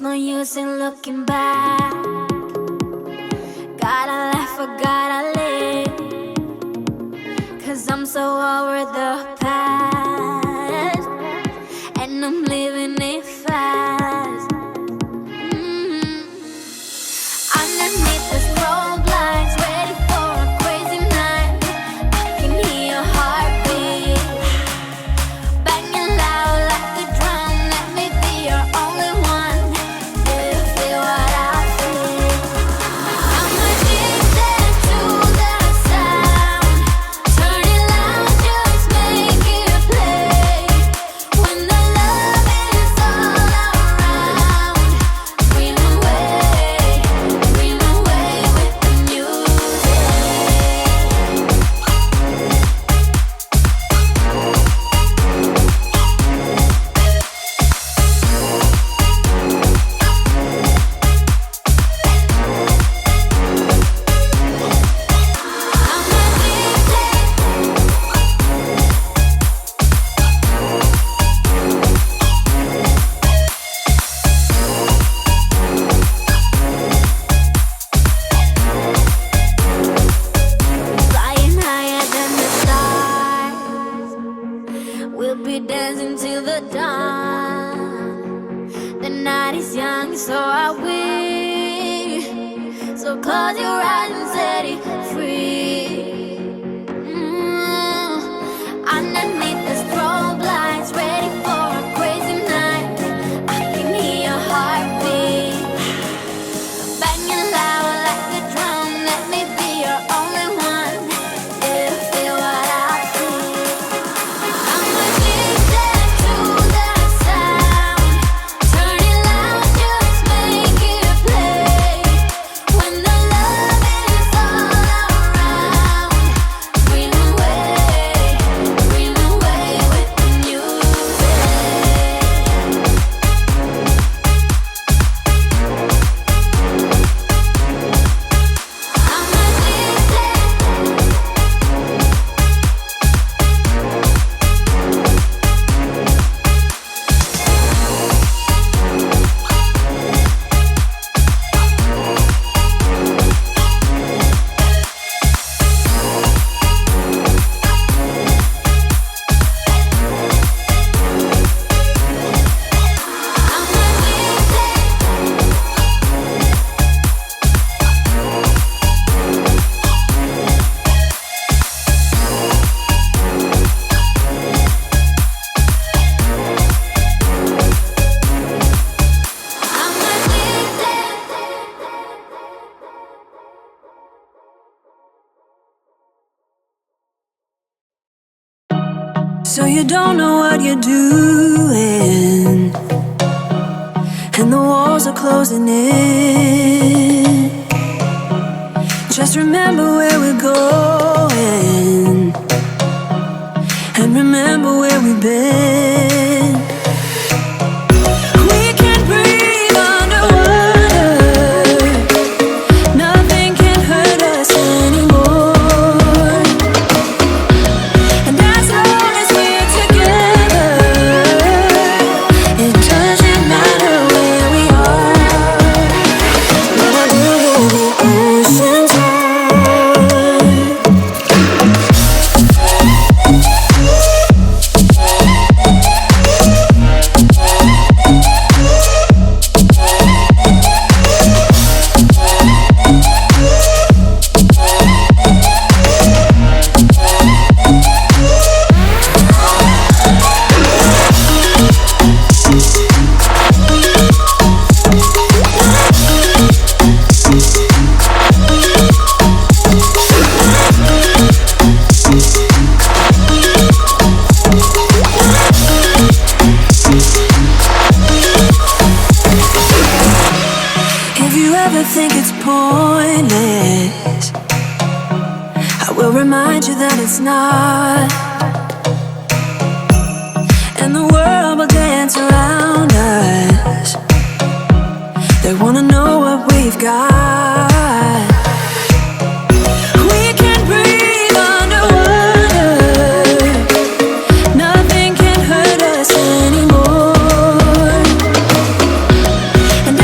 no use in looking back. Gotta laugh or gotta live, 'cause I'm so over the past, and I'm living it fast. Underneath the strobe lights, ready for a crazy night. I can hear your heartbeat banging loud like a drum. Let me be your only one. Do you feel what I feel? I'm addicted to the sound. Turn it loud, just make it play. When the love is all around, dream away with the music. Flying higher than the stars, we'll be dancing till the dawn. The night is young, so are we. So close your eyes and set it free. Underneath the strobe lights, ready for a crazy night. I can hear your heartbeat banging loud like a drum. Let me be your only one. Do you feel what I feel? I'm addicted to the sound. Turn it loud, just make it play. When the love is all around, dream away with the music. I'm So you don't know what you're doing, and the walls are closing in. Just remember where we're going, and remember where we've been. We can breathe underwater. Nothing can hurt us anymore. And as long as we're together, it doesn't matter where we are. When I look at the ocean's if you ever think it's pointless, I will remind you that it's not. And the world will dance around us. They wanna know what we've got. We can breathe underwater. Nothing can hurt us anymore. And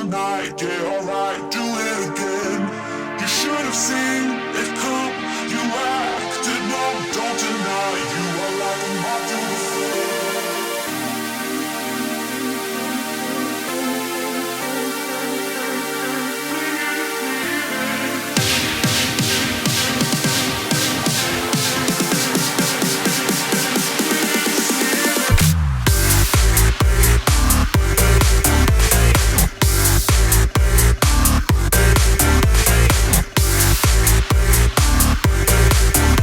night, yeah, alright, do it again. You should have seen